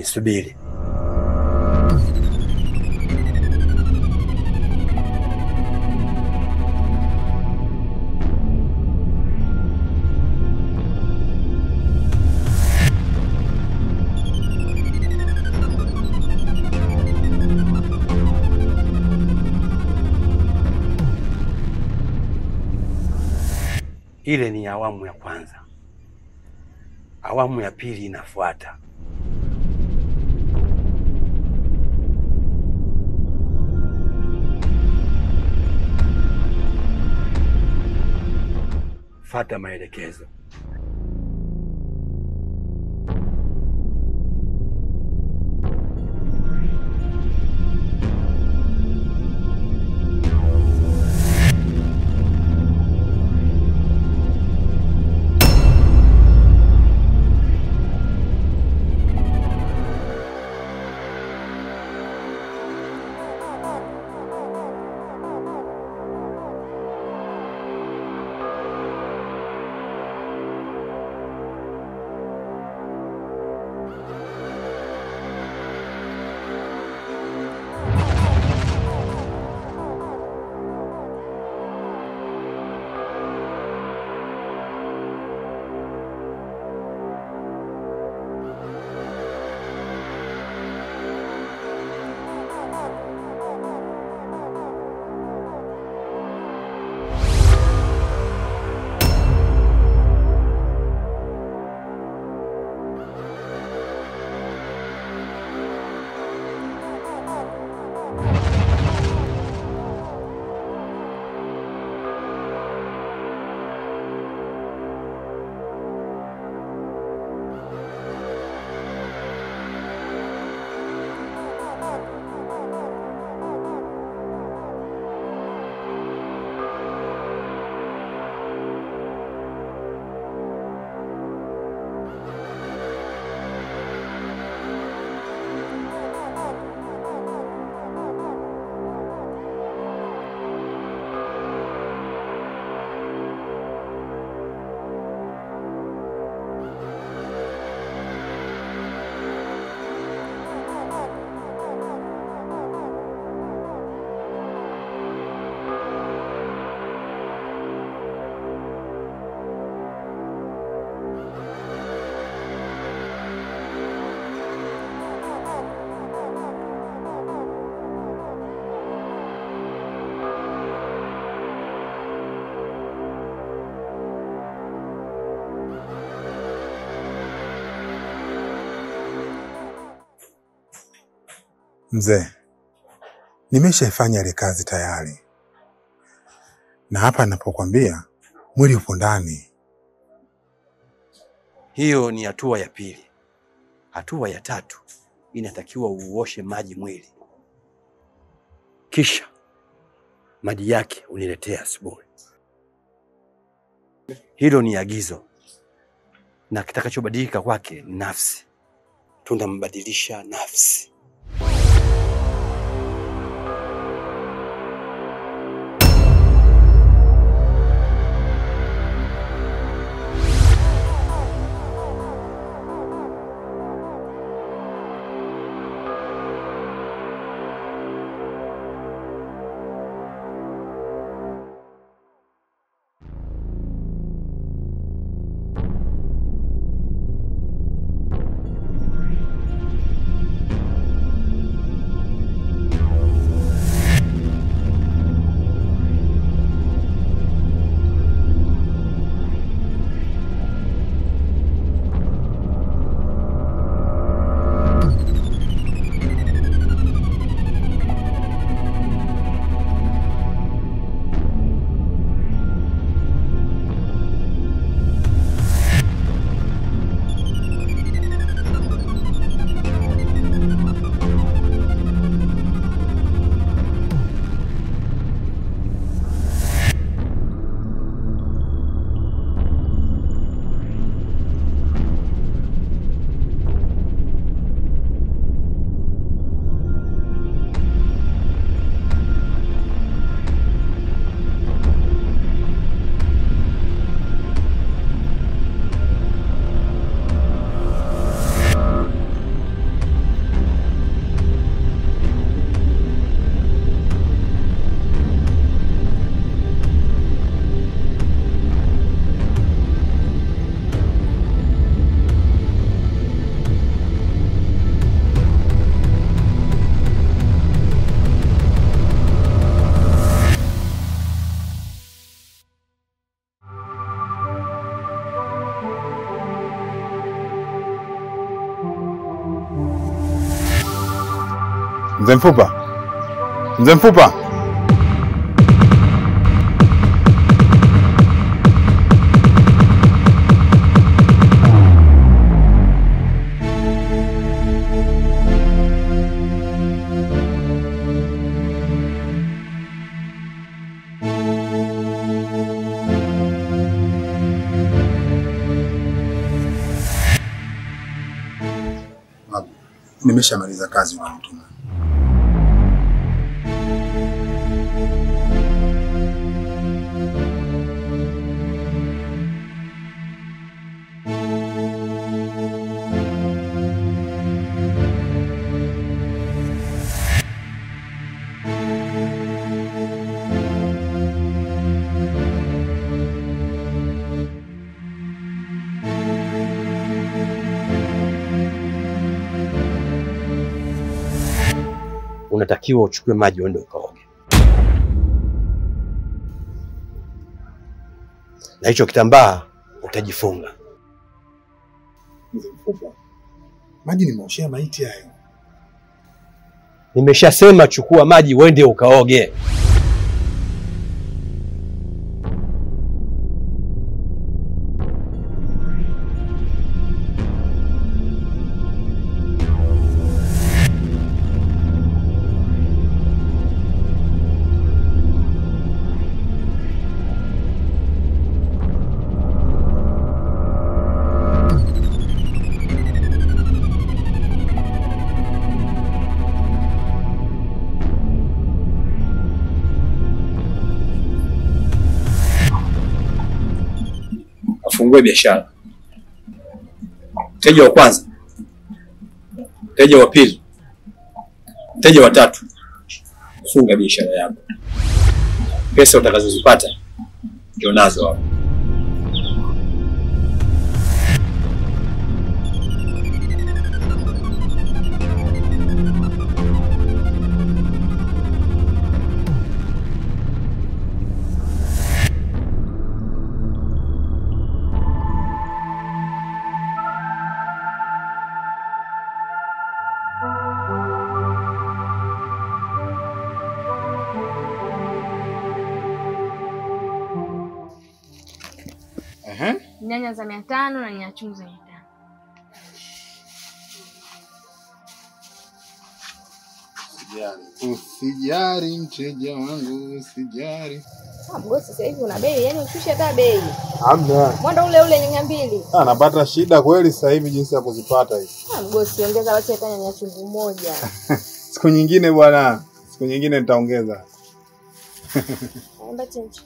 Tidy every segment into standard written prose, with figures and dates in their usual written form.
Nisubiri. Ile ni awamu ya kwanza. Awamu ya pili inafuata. Fuata maelekezo. Mzee, nimeshaifanya ile kazi tayari. Na hapa ninapokuambia mwili upo ndani. Hiyo ni hatua ya pili. Hatua ya tatu inatakiwa uoshe maji mwili, kisha maji yake uniletea asubuhi. Hilo ni agizo, na kitakachobadilika kwake ni nafsi. Tunambadilisha nafsi. Mzee Mfupa. Mzee Mfupa. Nimeshamaliza kazi kwa mtuma. Unatakiwa uchukue maji uende ukaoge. Na hicho kitambaa utajifunga. Mzee Mfupa. Maji nimeoshea maiti hayo. Nimeshasema chukua maji uende ukaoge. Afungue biashara. Mteja wa kwanza, mteja wa pili, mteja wa tatu, funga biashara yako. Pesa utakazozipata ndio nazo hapo. Nyanya za 500 na nyanya chungu za 500. Usijari mteja wangu, usijari. Bosi sasa hivi una bei, yani ushushe hata bei. Hamna. Mwanda ule nyanya 2. Napata shida kweli sasa hivi jinsi ya kuzipata hizi. Bosi ongeza basi hata nyanya chungu moja. Siku nyingine bwana, siku nyingine nitaongeza. Naomba chenji.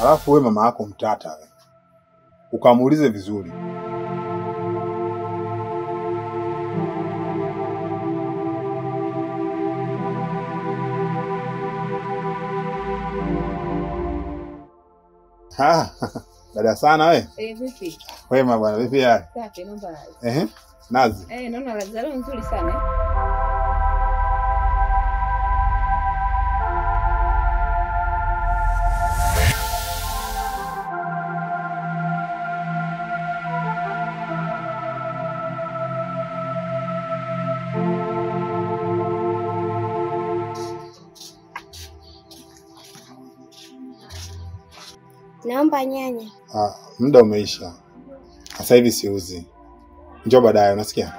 Alafu wewe mama yako mtata. Ukamuulize vizuri. Dada sana wewe? Vipi? Wema bwana, vipi hali? Safi, naomba nazi. Nazi. Naona nazi leo nzuri sana. Naomba nyanya. Muda umeisha. Sasa hivi siuzi. Njoo baadaye, unasikia?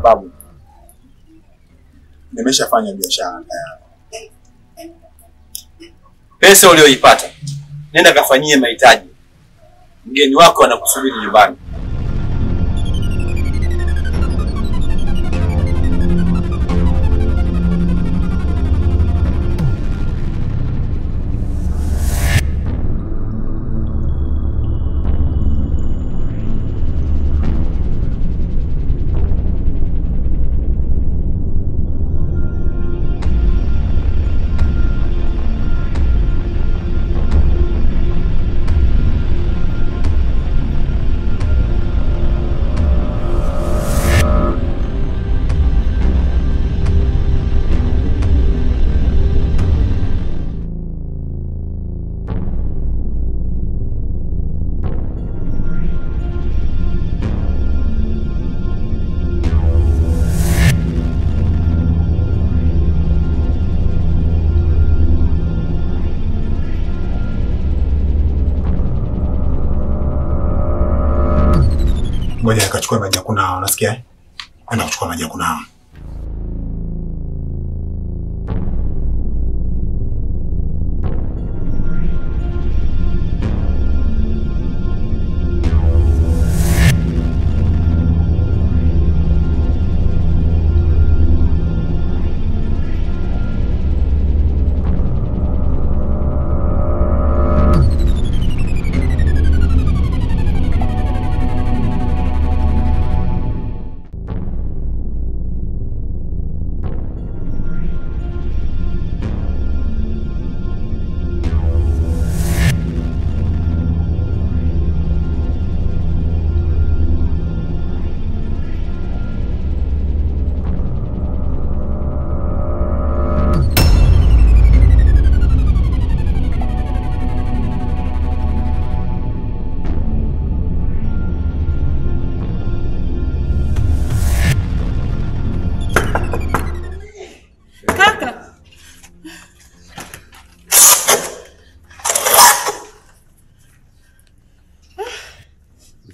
Babu, nimeshafanya biashara tayari. Pesa uliyoipata nenda kafanyie mahitaji. Mgeni wako anakusubiri nyumbani. Ngoja akachukua maji ya kunawa, unasikia? Anaenda kuchukua maji ya kunawa.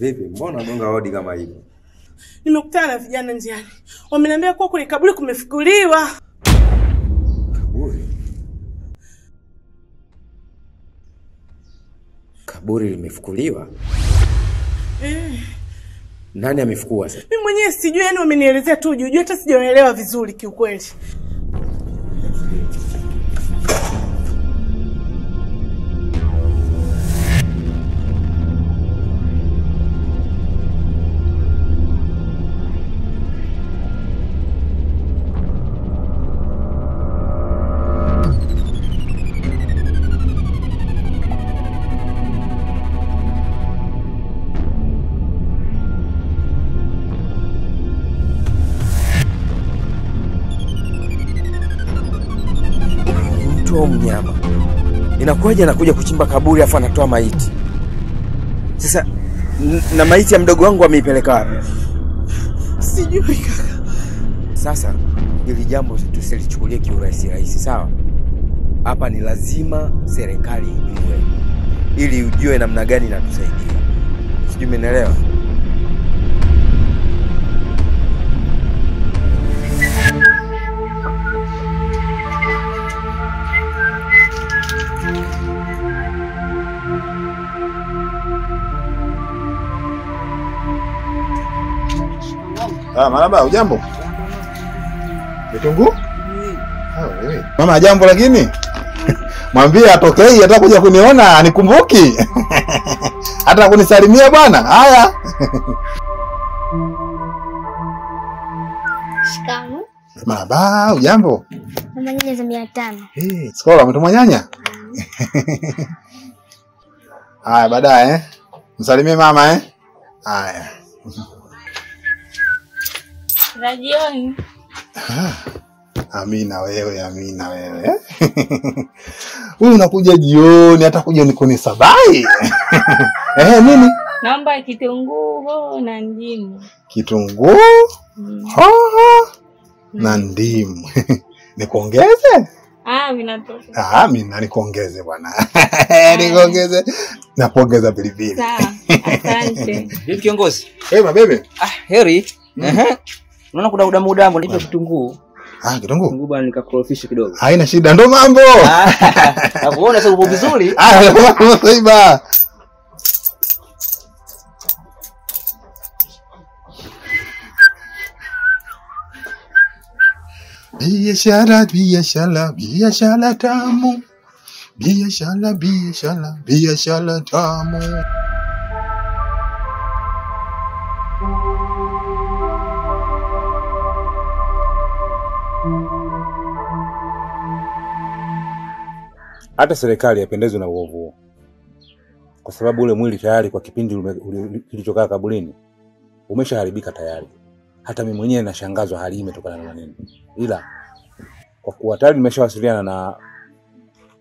Vipi, mbona gonga hodi kama hivyo? Nimekutana na vijana njiani. Wameniambia kwa kule kaburi kumefukuliwa. Kaburi? Kaburi limefukuliwa? Nani amefukua sasa? Mimi mwenyewe sijui, yani wamenielezea tu juu, hata sijaelewa vizuri kiukweli. Mnyama inakuwaje anakuja kuchimba kaburi afa anatoa maiti? Sasa na maiti ya mdogo wangu ameipeleka wapi? Sijui kaka. Sasa ili jambo tusilichukulie kiurahisi, sawa? Hapa ni lazima serikali ijue ili ujue namna gani inatusaidia. Sijui umeelewa? Marhaba, ujambo? Vitunguu? Wewe. Mama jambo lakini. Mwambie atokei hata kuja kuniona, anikumbuki. Hata kunisalimia bwana. Haya. Shikamoo. Marhaba, ujambo? Mama nyanya za 500. Skola umetumwa nyanya? Haya baadaye msalimie mama Haya. Rajioni. Amina wewe. Wewe unakuja jioni hata kuja nikunisabai. Nini? Naomba kitunguu na ndimu. Kitunguu? Na ndimu. Nikuongeze? Vinatosha. Mimi nikuongeze bwana. Nikuongeze. Napongeza pilipili. Sawa. Asante. Vipi kiongozi? Mabebe. Heri. Unaona kuna udambo nipe kitunguu. Kitunguu. Kitunguu bwana nikakorofisha kidogo. Haina shida, ndo mambo. Nakuona sasa upo vizuri. Mambo saiba. Biashara tamu. Biashara tamu. Hata serikali yapendezwe na uovu huo. Kwa sababu ule mwili tayari kwa kipindi kilichokaa kaburini umeshaharibika tayari. Hata mimi mwenyewe nashangazwa hali imetokana na nini. Ila kwa kuwa tayari nimeshawasiliana na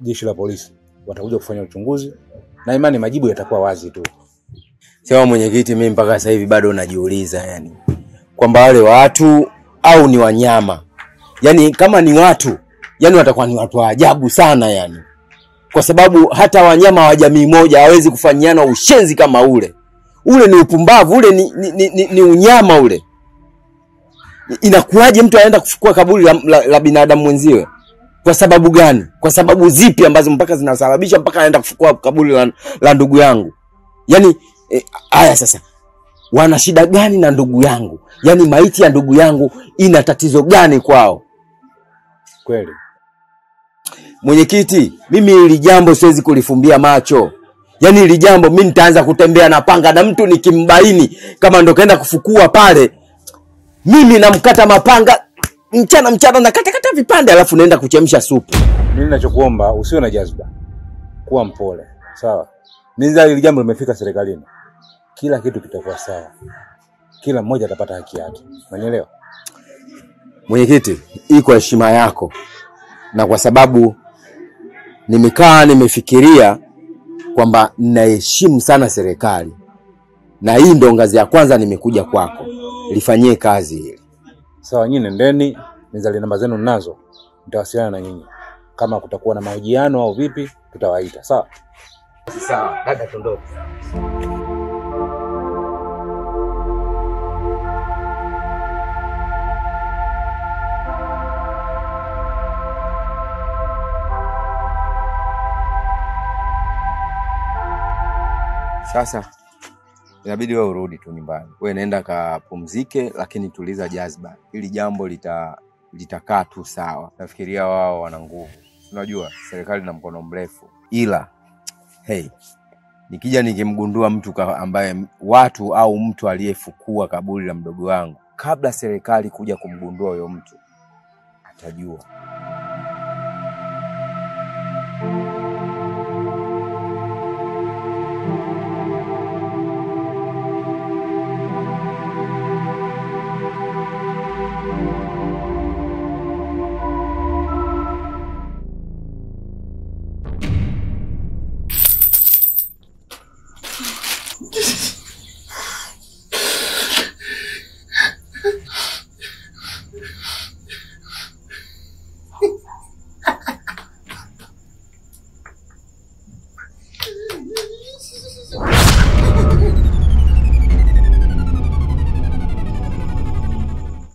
jeshi la polisi, watakuja kufanya uchunguzi na imani majibu yatakuwa wazi tu. Sawa mwenyekiti, mimi mpaka sasa hivi bado najiuliza yani kwamba wale watu au ni wanyama. Yani kama ni watu, yani watakuwa ni watu wa ajabu sana yani. Kwa sababu hata wanyama wa jamii moja hawezi kufanyiana ushenzi kama ule. Ule ni upumbavu, ule ni unyama ule. Inakuwaje mtu anaenda kufukua kaburi la binadamu mwenziwe? Kwa sababu gani? Kwa sababu zipi ambazo mpaka zinasababisha mpaka anaenda kufukua kaburi la ndugu yangu? Yani haya sasa. Wana shida gani na ndugu yangu? Yani maiti ya ndugu yangu ina tatizo gani kwao? Kweli. Mwenyekiti, mimi hili jambo siwezi kulifumbia macho. Yani hili jambo mimi nitaanza kutembea na panga na mtu nikimbaini kama ndo kaenda kufukua pale. Mimi namkata mapanga mchana na kata vipande alafu naenda kuchemsha supu. Mimi ninachokuomba usiwe na jazba. Kuwa mpole. Sawa? Mimi hili jambo limefika serikalini. Kila kitu kitakuwa sawa. Kila mmoja atapata haki yake. Unanielewa? Mwenyekiti, hii kwa heshima yako. Na kwa sababu nimefikiria kwamba ninaheshimu sana serikali. Na hii ndo ngazi ya kwanza nimekuja kwako. Lifanyie kazi hili. Sawa, nyinyi nendeni, nizali namba zenu ninazo. Nitawasiliana na nyinyi. Kama kutakuwa na mahojiano au vipi, tutawaita. Sawa? Sawa, dada tondoka. Sasa inabidi wewe urudi tu nyumbani. Wewe nenda kapumzike, lakini tuliza jazba. Hili jambo litakaa tu sawa. Nafikiria wao wana nguvu. Unajua serikali na mkono mrefu. Ila nikija nikimgundua mtu ambaye watu au mtu aliyefukua kaburi la mdogo wangu, kabla serikali kuja kumgundua huyo mtu, atajua.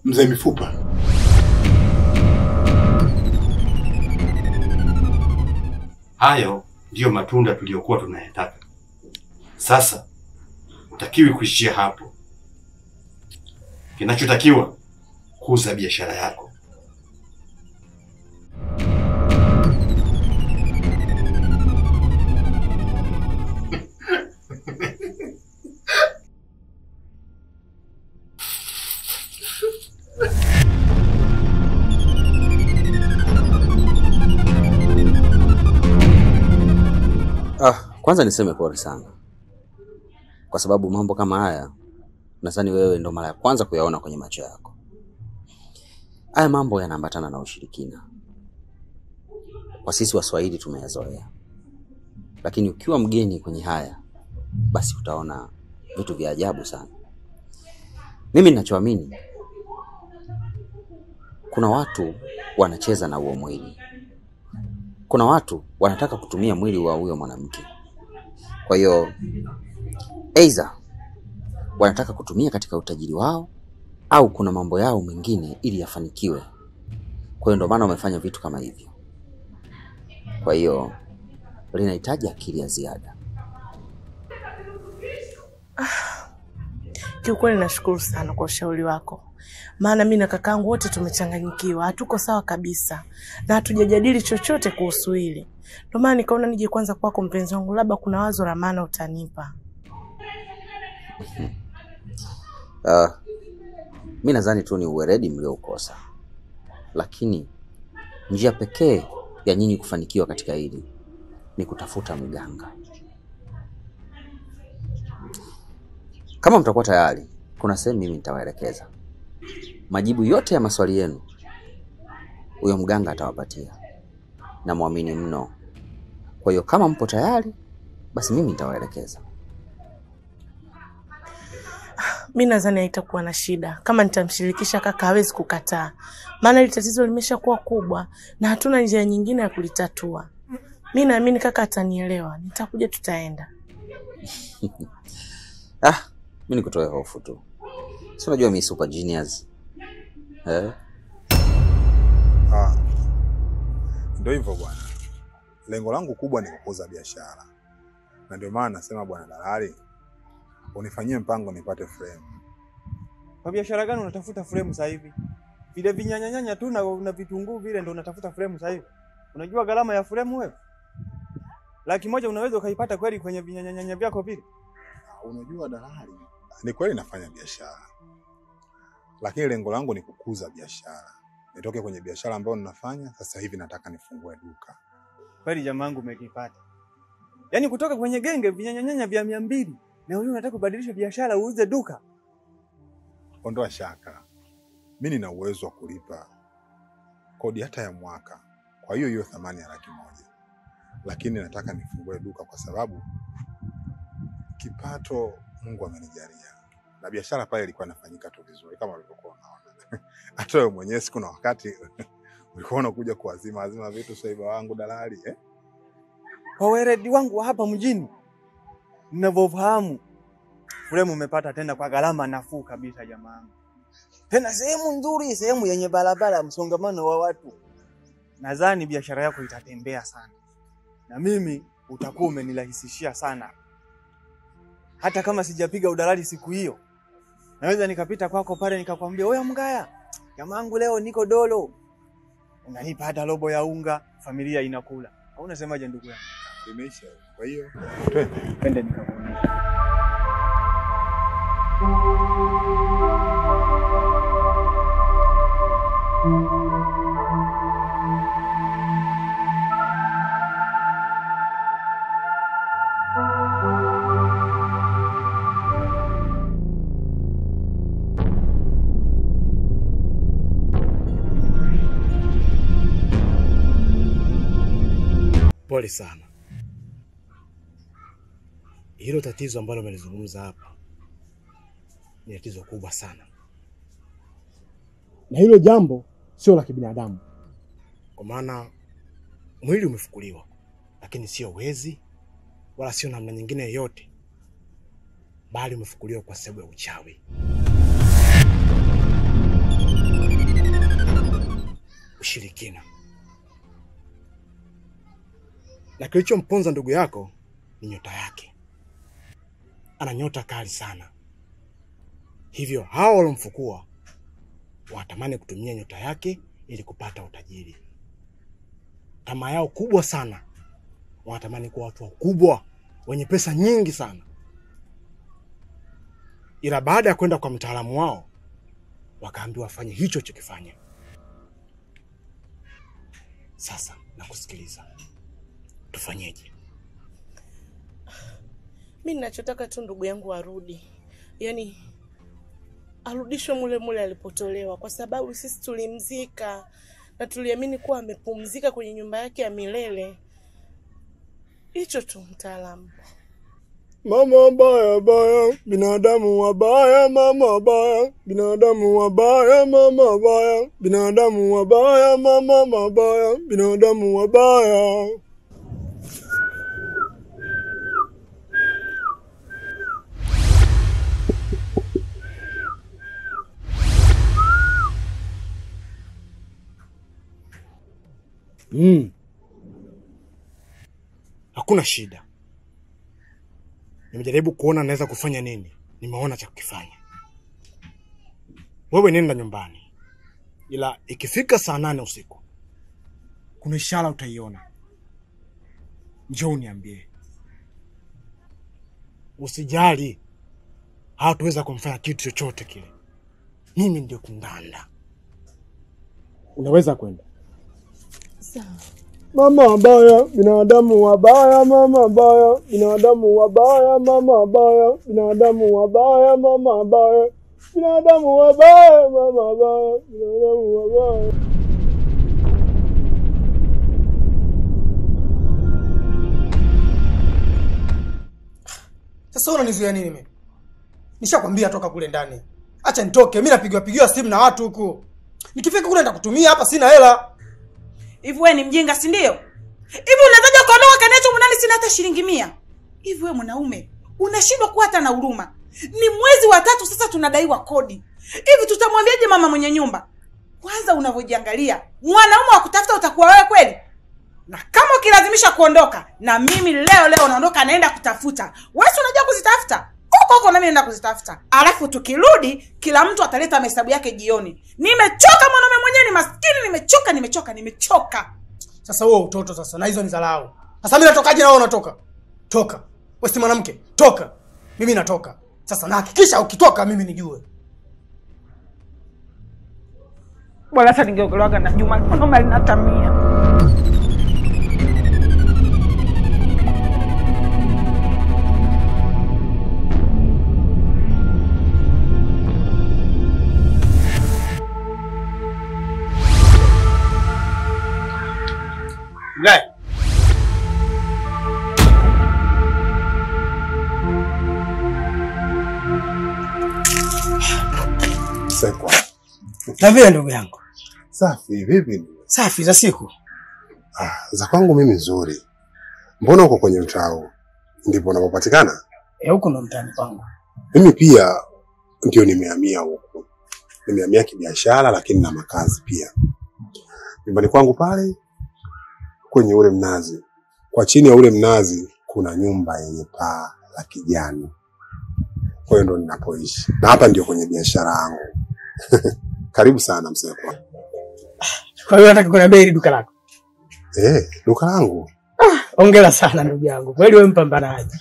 Mzee Mifupa. Hayo ndiyo matunda tuliyokuwa tunayataka. Sasa utakiwi kuishia hapo. Kinachotakiwa kuuza biashara yako. Kwanza niseme pole sana. Kwa sababu mambo kama haya nadhani wewe ndo mara ya kwanza kuyaona kwenye macho yako. Haya mambo yanaambatana na ushirikina. Kwa sisi Waswahili tumeyazoea. Lakini ukiwa mgeni kwenye haya, basi utaona vitu vya ajabu sana. Mimi ninachoamini, kuna watu wanacheza na huo mwili. Kuna watu wanataka kutumia mwili wa huyo mwanamke. Kwa hiyo aidha wanataka kutumia katika utajiri wao, au kuna mambo yao mengine ili yafanikiwe. Kwa hiyo ndio maana umefanya vitu kama hivyo. Kwa hiyo linahitaji akili ya ziada. Kiukweli nashukuru sana kwa ushauri wako. Maana mimi na kakaangu wote tumechanganyikiwa, hatuko sawa kabisa na hatujajadili chochote kuhusu hili. Ndio maana nikaona nije kwanza kwako mpenzi wangu, labda kuna wazo la maana utanipa. Mimi nadhani tu ni uweredi mlioukosa. Lakini njia pekee ya nyinyi kufanikiwa katika hili ni kutafuta mganga. Kama mtakuwa tayari, kuna sehemu mimi nitawaelekeza. Majibu yote ya maswali yenu huyo mganga atawapatia. Na muamini mno. Kwa hiyo kama mpo tayari, basi mimi nitawaelekeza. Mimi nadhani haitakuwa na shida. Kama nitamshirikisha kaka hawezi kukataa. Maana ile tatizo limeshakuwa kubwa na hatuna njia nyingine ya kulitatua. Mimi naamini kaka atanielewa. Nitakuja tutaenda. Mimi nikutoe hofu tu. Si unajua mimi super genius. Ndio hivyo bwana. Lengo langu kubwa ni kukuza biashara. Na ndio maana nasema bwana dalali, unifanyie mpango nipate frame. Kwa biashara gani unatafuta frame sasa hivi? Vile vinyanyanyanya tu na vitunguu vile ndio unatafuta frame sasa hivi. Unajua gharama ya frame wewe? 100,000 unaweza ukaipata kweli kwenye vinyanyanyanya vyako vile? Unajua dalali, ni kweli nafanya biashara. Lakini lengo langu ni kukuza biashara. Nitoke kwenye biashara ambayo ninafanya, sasa hivi nataka nifungue duka. Kweli jamaa wangu umekipata. Yaani kutoka kwenye genge vinyanyanyanya vya 200 na wewe unataka kubadilisha biashara uuze duka. Ondoa shaka. Mimi nina uwezo wa kulipa kodi hata ya mwaka. Kwa hiyo thamani ya 100,000. Lakini nataka nifungue duka kwa sababu kipato Mungu amenijalia. Na biashara pale ilikuwa inafanyika tu vizuri kama ulivyokuwa unaona. Hata wewe mwenyewe siku na wakati ulikuwa unakuja kuazima vitu saiba wangu dalali Kwa weredi wangu wa hapa mjini ninavyofahamu frame umepata tena kwa gharama nafuu kabisa jamaa. Tena sehemu nzuri, sehemu yenye barabara, msongamano wa watu. Nadhani biashara yako itatembea sana. Na mimi utakuwa umenirahisishia sana. Hata kama sijapiga udalali siku hiyo, naweza nikapita kwako pale nikakwambia, "Oya Mgaya, jamaangu leo niko dolo." Unanipa hata robo ya unga, familia inakula. Au unasemaje ndugu yangu? Imeisha. Kwa hiyo twende nikakuonyesha. Pole sana. Hilo tatizo ambalo umelizungumza hapa ni tatizo kubwa sana. Na hilo jambo sio la kibinadamu. Kwa maana mwili umefukuliwa, lakini sio wezi wala sio namna nyingine yoyote. Bali umefukuliwa kwa sababu ya uchawi. Ushirikina. Na kilichomponza ndugu yako ni nyota yake. Ana nyota kali sana. Hivyo hao walomfukua watamani kutumia nyota yake ili kupata utajiri. Tamaa yao kubwa sana. Watamani kuwa watu wakubwa wenye pesa nyingi sana. Ila baada ya kwenda kwa mtaalamu wao wakaambiwa wafanye hicho chokifanya. Sasa nakusikiliza. Tufanyeje? Mimi ninachotaka tu ndugu yangu arudi. Yaani arudishwe mule alipotolewa kwa sababu sisi tulimzika na tuliamini kuwa amepumzika kwenye nyumba yake ya milele. Hicho tu mtaalamu. Mama baya baya, binadamu wabaya, mama baya, binadamu wabaya, mama baya, binadamu wabaya, mama mabaya, binadamu wabaya. Hakuna shida. Nimejaribu kuona naweza kufanya nini. Nimeona cha kukifanya. Wewe nenda nyumbani. Ila ikifika saa 8 usiku, kuna ishara utaiona. Njoo niambie. Usijali. Hatuweza kumfanya kitu chochote kile. Mimi ndio Kundanda. Unaweza kwenda. Sawa. Mama wabaya, binadamu wabaya, mama wabaya, binadamu wabaya, mama wabaya, binadamu wabaya, mama wabaya, binadamu wabaya, mama wabaya, binadamu wabaya. Sasa unanizuia nini mimi? Nishakwambia toka kule ndani. Acha nitoke, mimi napigiwa simu na watu huko. Nikifika kule nitakutumia, hapa sina hela. Hivi wewe ni mjinga si ndio? Hivi unazaje kuondoka kaniacha mwanani sina hata shilingi 100? Hivi wewe mwanaume, unashindwa kuwa hata na huruma. Ni mwezi wa 3 sasa tunadaiwa kodi. Hivi tutamwambiaje mama mwenye nyumba? Kwanza unavyojiangalia, mwanaume wa kutafuta utakuwa wewe kweli? Na kama ukilazimisha kuondoka, na mimi leo naondoka naenda kutafuta. Wewe unajua kuzitafuta? Huko na mimi naenda kuzitafuta. Alafu tukirudi, kila mtu ataleta mahesabu yake jioni. Nimechoka mwanaume mwenyewe ni maskini, nimechoka. Sasa wewe utoto sasa, na hizo ni dharau. Sasa mimi natokaje na wewe unatoka? Toka. Wewe si mwanamke, toka. Mimi natoka. Sasa na hakikisha ukitoka mimi nijue. Bora hata ningeogolewaga na Juma, mwanaume alinatamia. Ngai. Sekwa. Na vile ndugu yangu. Safi, vipi? Safi za siku. Za kwangu mimi nzuri. Mbona uko kwenye mtao? Ndipo unapopatikana? Huko ndo mtaani kwangu. Mimi pia ndio nimehamia huko. Nimehamia kibiashara lakini na makazi pia. Nyumbani kwangu pale kwenye ule mnazi. Kwa chini ya ule mnazi kuna nyumba yenye paa la kijani. Kwa hiyo ndo ninapoishi. Na hapa ndio kwenye biashara yangu. Karibu sana Msekwa. Kwa hiyo nataka kuniambia hili duka lako? Duka langu. Hongera sana ndugu yangu. Kweli wewe mpambanaji.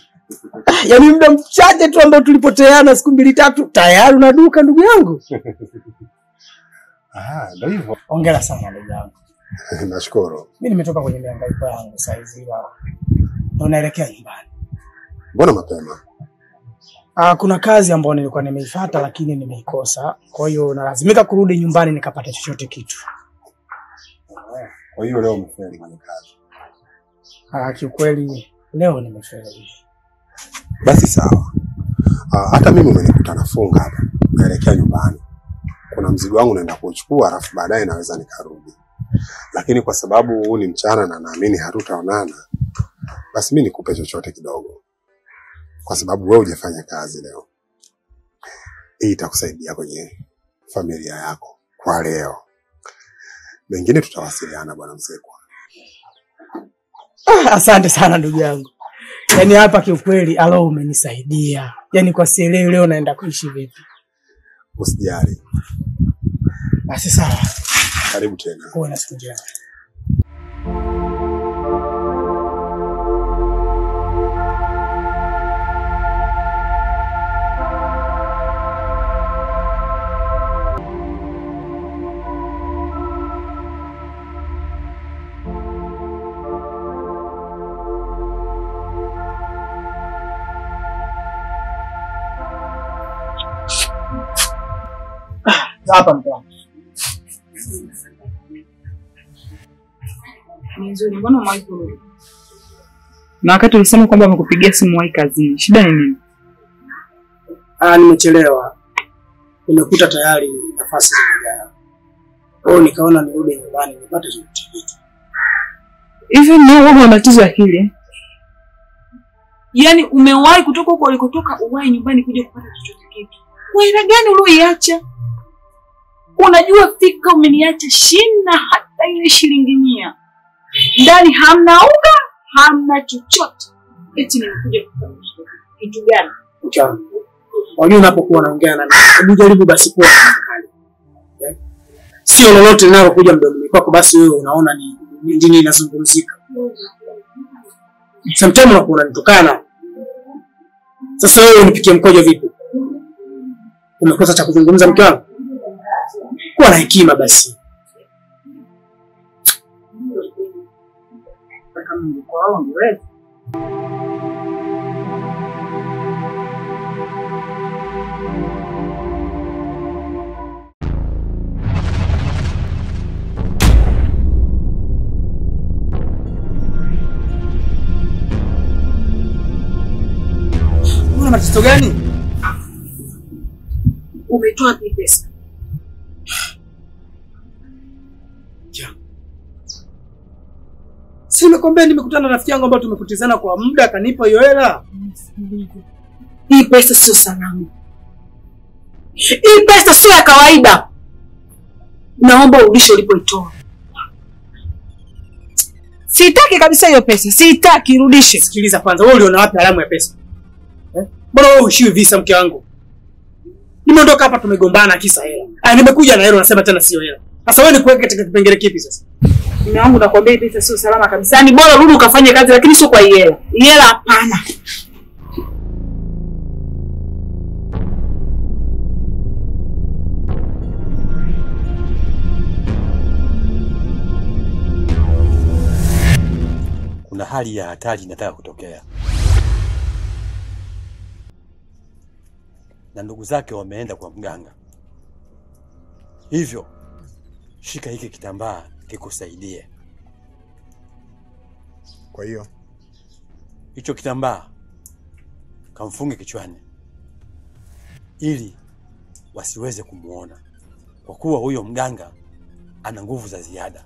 Yaani muda mchache tu ambao tulipoteana siku 2-3 tayari una duka ndugu yangu. Ndio hivyo. Hongera sana ndugu yangu. Nashukuru. Mimi nimetoka kwenye mihangaiko yangu sasa hivi ndo naelekea nyumbani. Mbona mapema? Kuna kazi ambayo nilikuwa nimeifuata lakini nimeikosa. Kwa hiyo nalazimika kurudi nyumbani nikapata chochote kitu. Kwa hiyo leo umefeli kwenye kazi? Kiukweli leo nimefeli. Basi sawa. Hata mimi umenikuta nafunga hapa. Naelekea nyumbani. Kuna mzigo wangu naenda kuchukua alafu baadaye naweza nikarudi. Lakini kwa sababu huu ni mchana na naamini hatutaonana, basi mimi nikupe chochote kidogo. Kwa sababu wewe hujafanya kazi leo. Hii itakusaidia kwenye familia yako kwa leo. Mengine tutawasiliana bwana Msekwa. Asante sana ndugu yangu. Yaani hapa kiukweli alo umenisaidia. Yaani kwa sielewi leo naenda kuishi vipi. Usijali. Basi sawa. Karibu tena. Uwe na siku njema. Hapa mtani. Ni nzuri, mbona umewahi kurudi? Na wakati ulisema kwamba amekupigia simu wahi kazini, shida ni nini? Nimechelewa. Nimekuta tayari nafasi zimejaa. Kwa hiyo nikaona nirudi nyumbani nipate kitu. Hivi ni wewe una matatizo ya akili? Yaani umewahi kutoka huko ulikotoka uwahi nyumbani kuja kupata chochote kitu. Wewe gani ulioiacha? Unajua fika umeniacha shina hata ile shilingi 100. Ndani hamna unga, hamna chochote. Eti nimekuja kufanya kitu gani? Wajua unapokuwa unaongea na mimi, hebu jaribu basi kuwa mkali. Sio lolote linalokuja mdomoni kwako basi wewe unaona ni nini inazungumzika. Sometimes unakuwa unanitukana. Sasa wewe unipikie mkojo vipi? Umekosa cha kuzungumza mke wangu? Kuwa na hekima basi. Kama mko wao wewe. Una matatizo gani? Umetoa wapi pesa? Si nimekwambia nimekutana na rafiki yangu ambaye tumekutizana kwa muda akanipa hiyo hela. Hii pesa sio salama. Hii pesa sio ya kawaida. Naomba urudishe ulipoitoa. Sitaki kabisa hiyo pesa. Sitaki, rudishe. Sikiliza kwanza, wewe uliona wapi alamu ya pesa? Mbona wewe ushiwi visa mke wangu? Nimeondoka hapa tumegombana kisa hela. Nimekuja na hela unasema tena sio hela. Sasa wewe ni kuweka katika kipengele kipi sasa? Mume wangu nakwambia hii pesa sio salama kabisa. Yaani bora rudi ukafanye kazi lakini sio kwa hela. Hela hapana. Kuna hali ya hatari inataka kutokea. Na ndugu zake wameenda kwa mganga. Hivyo shika hiki kitambaa kikusaidie. Kwa hiyo hicho kitambaa kamfunge kichwani ili wasiweze kumuona, kwa kuwa huyo mganga ana nguvu za ziada.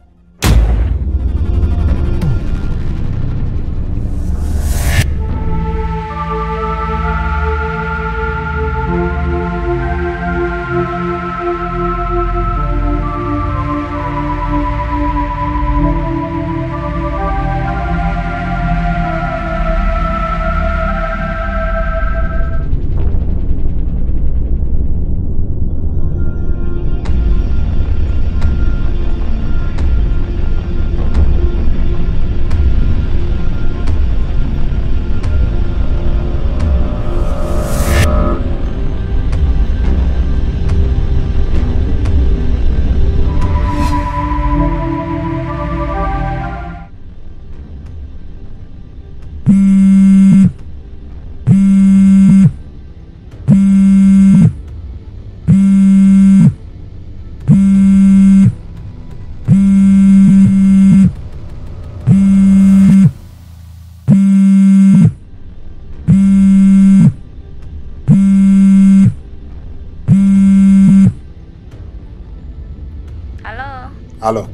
Halo.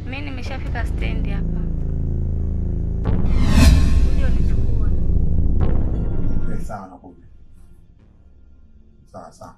Mimi nimeshafika stendi hapa. Uje unichukue. Sawa nakuja. Sawa.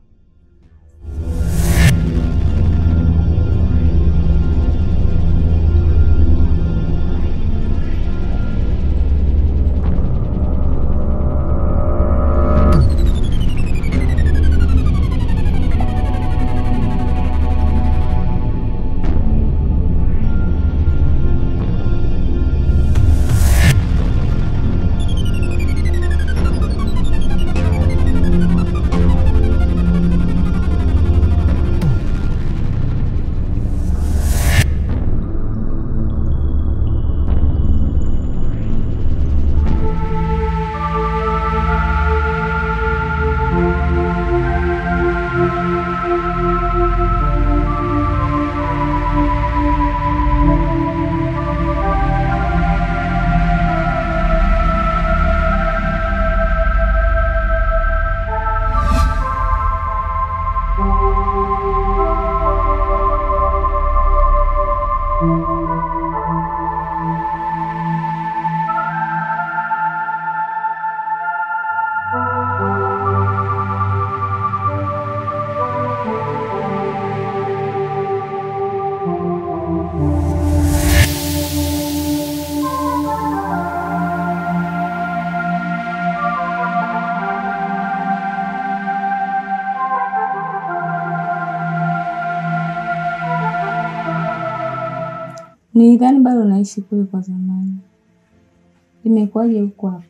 Nilidhani bado unaishi kule kwa zamani. Imekuwaje huko hapa?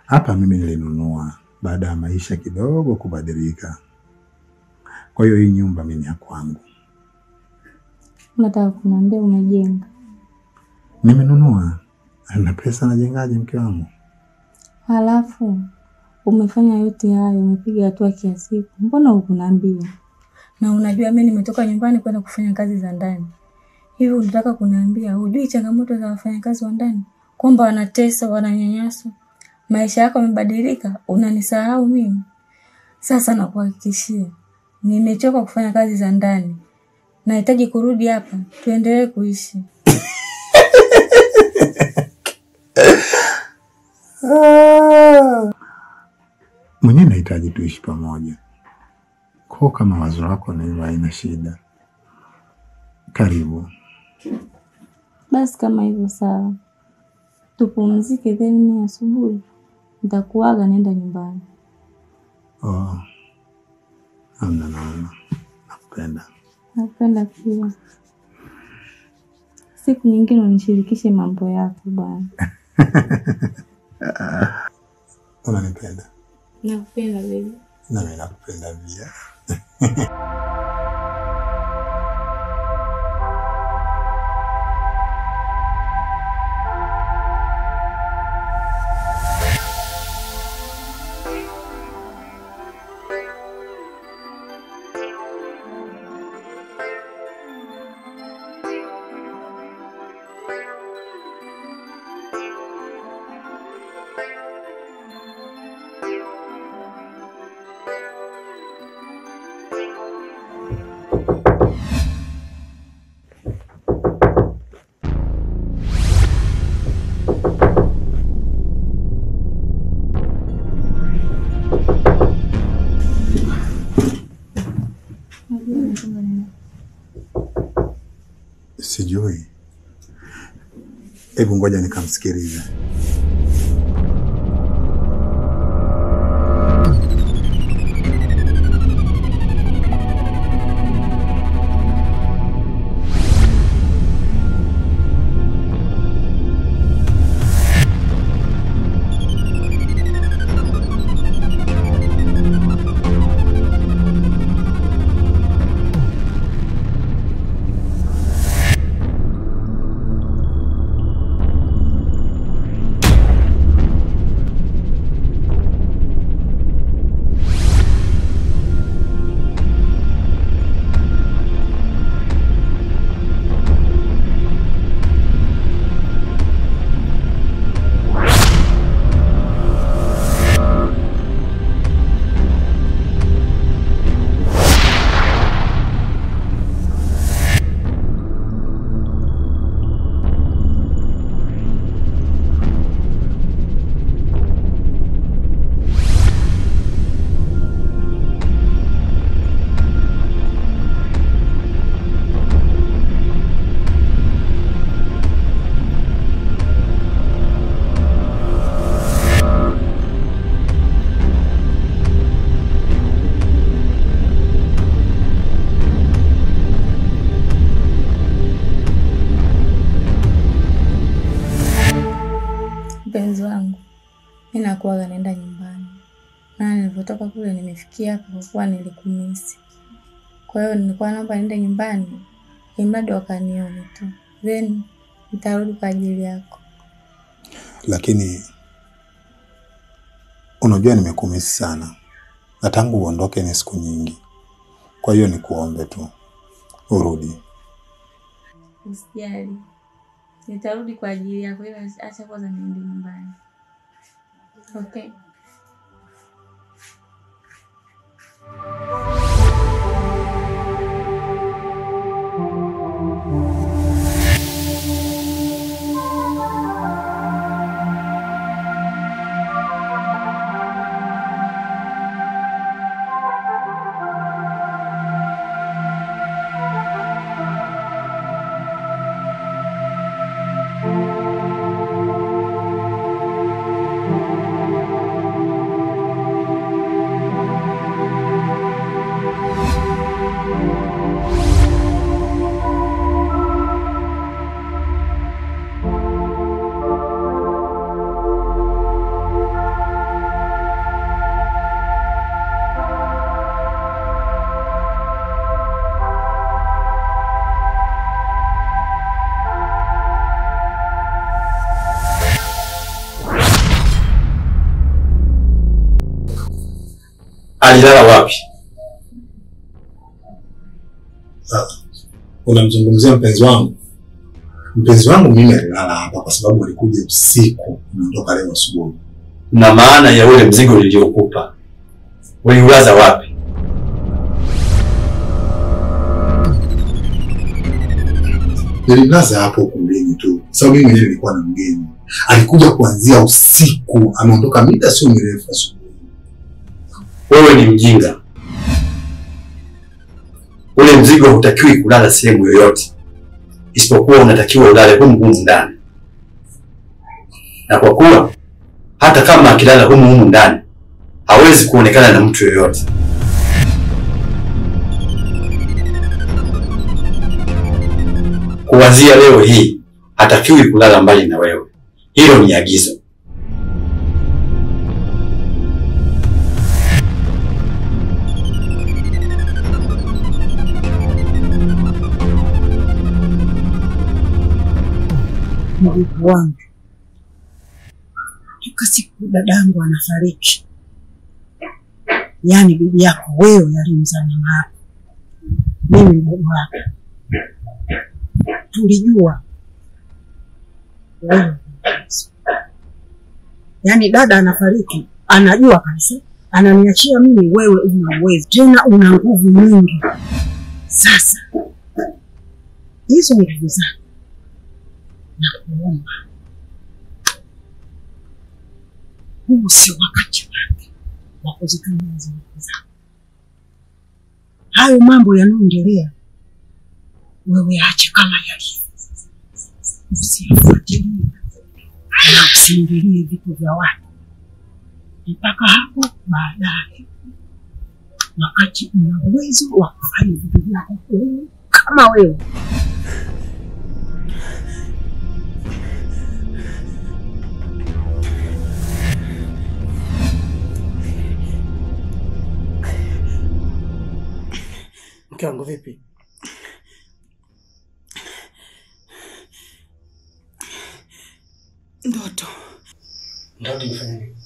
Hapa mimi nilinunua baada ya maisha kidogo kubadilika. Kwa hiyo hii nyumba mimi ni ya kwangu. Unataka kuniambia umejenga? Nimenunua. Na pesa najengaje mke wangu? Halafu umefanya yote hayo, umepiga hatua kiasi. Mbona hukuniambia? Na unajua mimi nimetoka nyumbani kwenda kufanya kazi za ndani. Hivi unataka kuniambia hujui changamoto za wafanyakazi wa ndani? Kwamba wanatesa, wananyanyaswa. Maisha yako yamebadilika, unanisahau mimi. Sasa nakuhakikishia, nimechoka kufanya kazi za ndani. Nahitaji kurudi hapa, tuendelee kuishi. Mwenye nahitaji tuishi pamoja. Kwa kama wazo lako ni haina shida. Karibu. Basi kama hivyo sawa. Tupumzike then mimi asubuhi nitakuaga naenda nyumbani. Hamna naona. Nakupenda. Nakupenda pia. Siku nyingine unishirikishe mambo yako bwana. Unanipenda? Nakupenda baby. Na mimi nakupenda pia. Sijui. Hebu ngoja nikamsikilize. Mpenzi wangu, mimi nakuaga naenda nyumbani. Na nilipotoka kule nimefikia hapa kwa kuwa nilikumisi. Kwa hiyo nilikuwa naomba niende nyumbani, imradi wakanione tu. Then nitarudi kwa ajili yako. Lakini unajua nimekumisi sana. Na tangu uondoke ni siku nyingi. Kwa hiyo nikuombe tu urudi. Usijali. Nitarudi kwa ajili yako, ila acha kwanza niende nyumbani. Okay. alilala wapi? Unamzungumzia mpenzi wangu? Mpenzi wangu mimi alilala hapa kwa sababu alikuja usiku, niondoka leo asubuhi. Na maana ya ule mzigo niliokupa uliulaza wapi? Nililaza hapo ukumbini tu, sababu mimi mwenyewe nilikuwa na mgeni. Alikuja kuanzia usiku, ameondoka muda sio mrefu asubuhi. Wewe ni mjinga. Ule mzigo hutakiwi kulala sehemu yoyote, isipokuwa unatakiwa ulale humu ndani. Na kwa kuwa hata kama akilala humu ndani hawezi kuonekana na mtu yoyote. Kuanzia leo hii hatakiwi kulala mbali na wewe. Hilo ni agizo. Mjukuu wangu, toka siku dadangu anafariki, yaani bibi yako wewe alimzaa mama yako, mimi mdogo wako, tulijua wewe, yaani dada anafariki, anajua kabisa ananiachia mimi, wewe una uwezo tena una nguvu nyingi. Sasa hizo nguvu zako na kuomba, huu sio wakati wake wa kuzitumia hizo nguvu zako. Hayo mambo yanayoendelea wewe ache kama yalivyo, usifuatilie na usiingilie vitu vya watu mpaka hapo baadaye, wakati una uwezo wa kufanya vitu vyako kama wewe. Mke wangu vipi? Ndoto. Ndoto imefanya nini?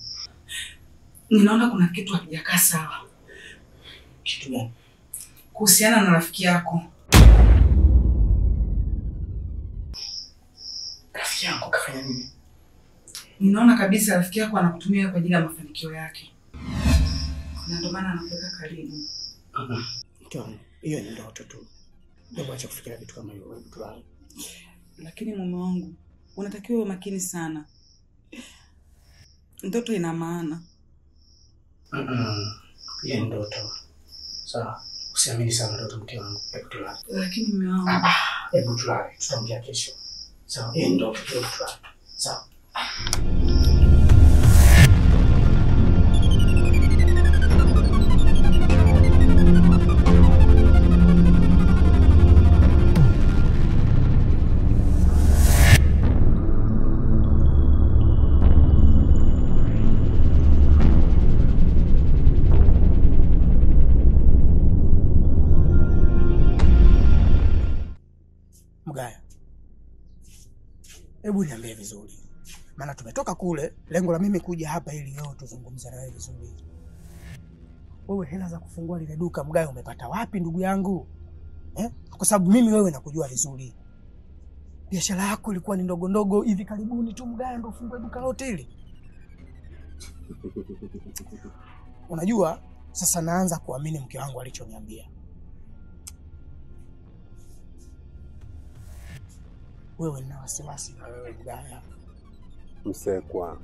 Ninaona kuna kitu hakijakaa sawa. Kitu gani? Kuhusiana na rafiki yako. Rafiki yako kafanya nini? Ninaona kabisa rafiki yako anakutumia kwa ajili ya mafanikio yake. Na ndio maana anakuweka karibu. Mke wangu, hiyo ni ndoto tu. Hebu acha kufikiria vitu kama hivyo, hebu tulale. Lakini mume wangu, unatakiwa uwe makini sana. Ndoto ina maana. Hiyo ni ndoto. Sawa, usiamini sana ndoto mke wangu. Hebu tulale. Lakini mume wangu, hebu tulale, tutaongea kesho. Sawa, hiyo ni ndoto, hebu tulale. Sawa. Mgaya, hebu niambie vizuri, maana tumetoka kule, lengo la mimi kuja hapa ili leo tuzungumze na wewe vizuri. Wewe hela za kufungua lile duka Mgaya umepata wapi ndugu yangu? Kwa sababu mimi wewe nakujua vizuri. Biashara yako ilikuwa ni ndogo ndogo, hivi karibuni tu Mgaya ndio ufungue duka lote hili. Unajua, sasa naanza kuamini mke wangu alichoniambia. Wewe na wasiwasi na wewe Mgaya. Msekwa,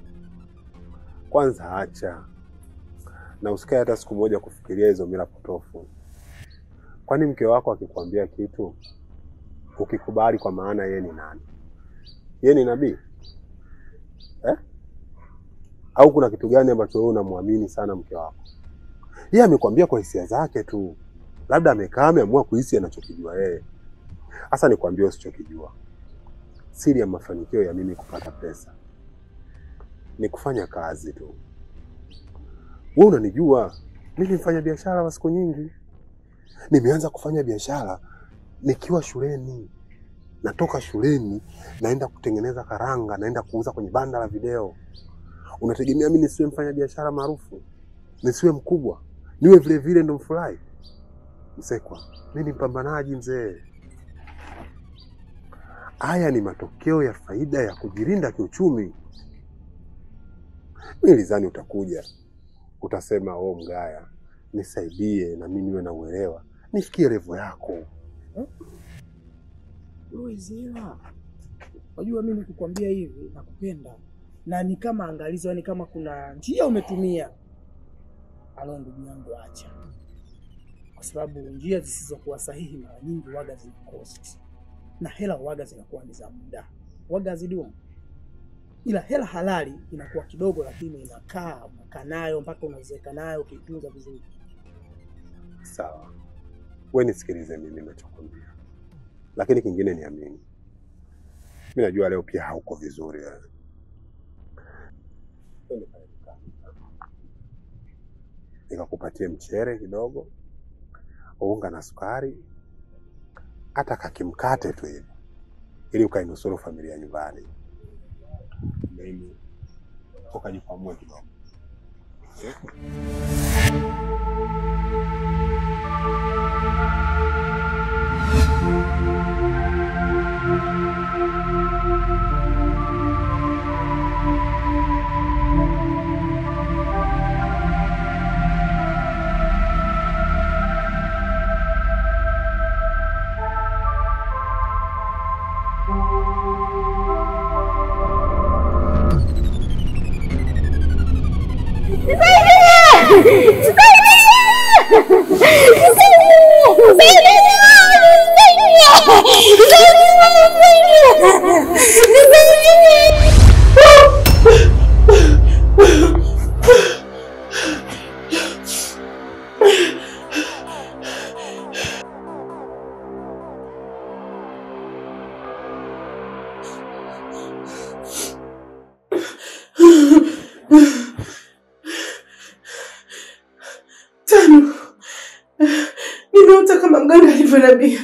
kwanza acha na usikae hata siku moja kufikiria hizo mila potofu. Kwani mke wako akikwambia kitu ukikubali, kwa maana yeye ni nani? Yeye ni nabii? Au kuna kitu gani ambacho wewe unamwamini sana mke wako? Yeye amekwambia kwa hisia zake tu, labda amekaa ameamua kuhisi anachokijua yeye. Sasa nikwambie usichokijua. Siri ya mafanikio ya mimi kupata pesa ni kufanya kazi tu. Wewe unanijua, mimi mfanya biashara wa siku nyingi. Nimeanza kufanya biashara nikiwa shuleni. Natoka shuleni naenda kutengeneza karanga, naenda kuuza kwenye banda la video. Unategemea mimi nisiwe mfanya biashara maarufu? Nisiwe mkubwa? niwe vile vile ndo mfurahi? Msekwa, mimi ni mpambanaji mzee. Haya ni matokeo ya faida ya kujilinda kiuchumi. Mimi nilizani utakuja utasema, "Oh Mgaya, nisaidie na mimi niwe na uelewa, nifikie level yako." Wewe Zila, unajua mimi kukwambia hivi nakupenda. Na ni kama angalizo, yani kama kuna njia umetumia. Alo ndugu yangu, acha. Kwa sababu njia zisizokuwa sahihi mara nyingi waga zina cost. Na hela waga zinakuwa ni za muda. Waga zidumu. Ila hela halali inakuwa kidogo, lakini unakaa nayo mpaka unazeeka nayo ukitunza vizuri. Sawa. Wewe nisikilize mimi ninachokwambia. Lakini kingine niamini. Mimi najua leo pia hauko vizuri wewe. Nikakupatie mchere kidogo, unga na sukari, hata kakimkate tu hivi, ili ukainusuru familia nyumbani. Mimi ukajipamue kidogo. Nimeota kama mganga alivyoniambia.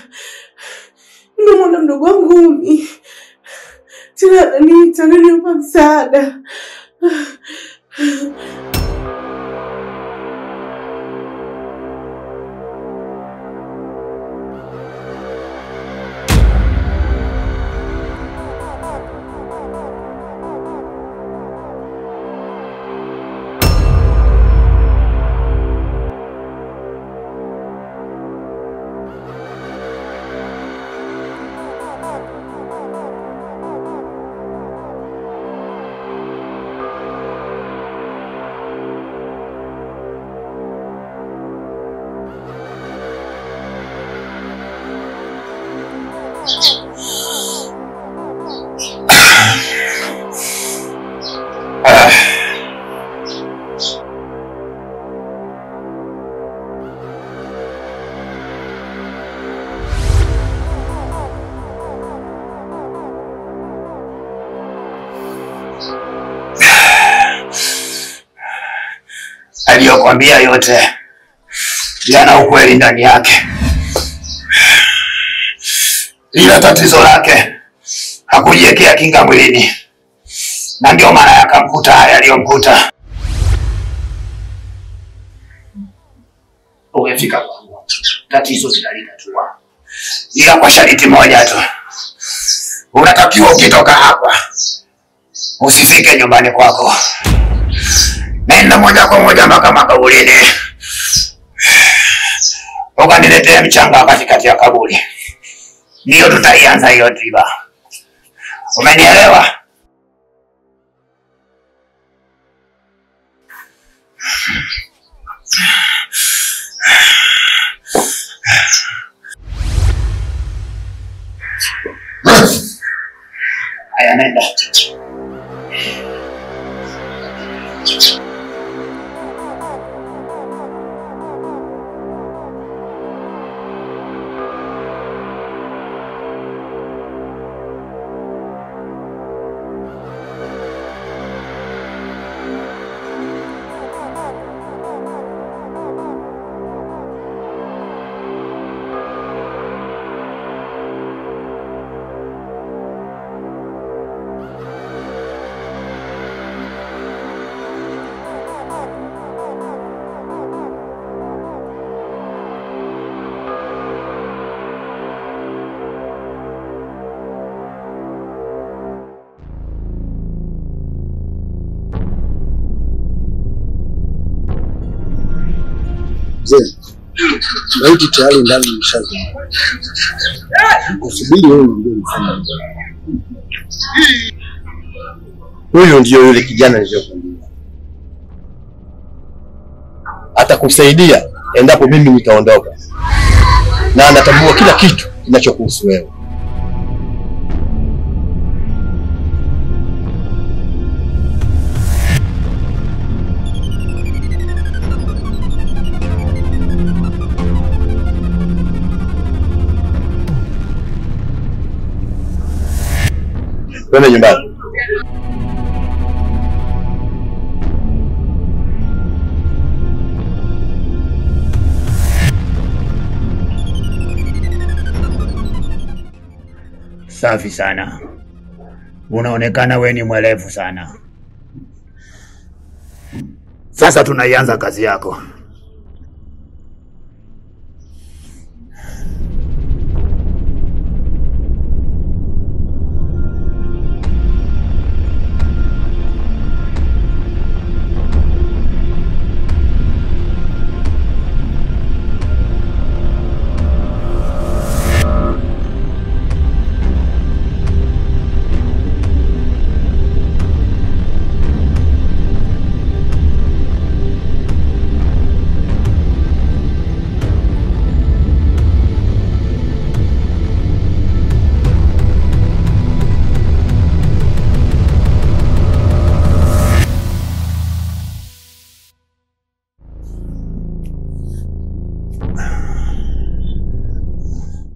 Nimemwona mdogo wangu Umi. Tena ananiita ananiomba msaada. Aliyokuambia yote yana ukweli ndani yake, ila tatizo lake hakujiwekea kinga mwilini, na ndio maana yakamkuta haya aliyomkuta. Umefika kwangu, tatizo tutalitatua, ila kwa sharti moja tu. Unatakiwa ukitoka hapa usifike nyumbani kwako, nenda moja kwa moja mpaka makaburini, ukaniletea mchanga katikati ya kaburi. Ndio tutaianza hiyo tiba. Umenielewa? Haya, nenda. mzee, maiti tayari ndani mshazi. Usubiri wewe ndio mfanye. Huyo ndio yule kijana niliyokuambia. Atakusaidia endapo mimi nitaondoka. Na anatambua kila kitu kinachokuhusu wewe. Twende nyumbani. Safi sana. Unaonekana we ni mwelevu sana. Sasa tunaianza kazi yako.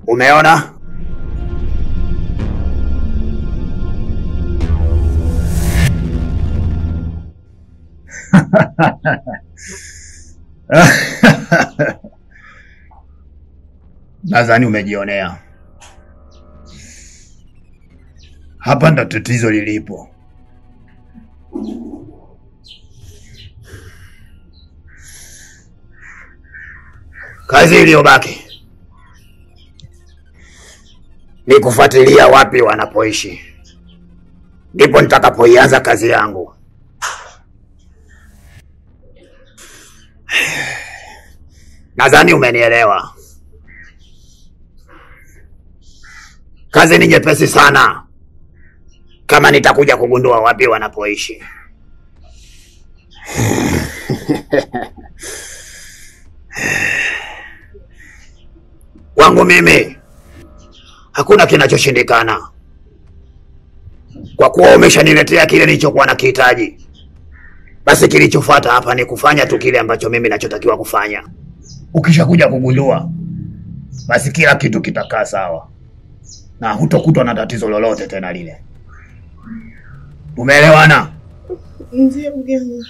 Umeona? Nadhani umejionea. Hapa ndo tatizo lilipo. Kazi iliyobaki ni kufuatilia wapi wanapoishi. Ndipo nitakapoianza kazi yangu. Nadhani umenielewa. Kazi ni nyepesi sana kama nitakuja kugundua wapi wanapoishi. Kwangu mimi hakuna kinachoshindikana. Kwa kuwa umeshaniletea kile nilichokuwa nakihitaji, basi kilichofuata hapa ni kufanya tu kile ambacho mimi nachotakiwa kufanya. Ukishakuja kugundua, basi kila kitu kitakaa sawa na hutokutwa na tatizo lolote tena lile. Umeelewana? Ndiyo mganga.